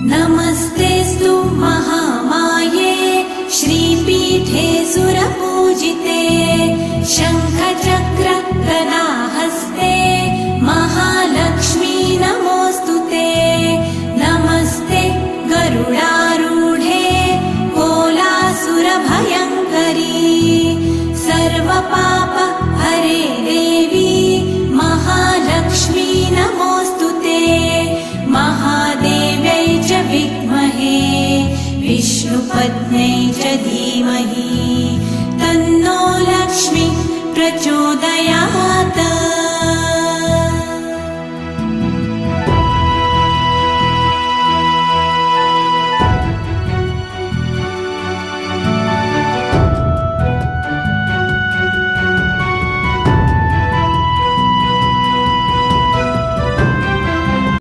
नमस्तेऽस्तु महामाये श्रीपीठे सुरपूजिते शङ्खचक्र गदाहस्ते महालक्ष्मी नमोऽस्तुते। नमस्ते गरुडारूढे कोलासुरभयङ्करी सर्वपाप हरे देवी महालक्ष्मी नमोऽस्तुते। महादेव्यै च विद्महे विष्णुपत्न्यै च धीमहि तन्नो लक्ष्मी प्रचोदयात्।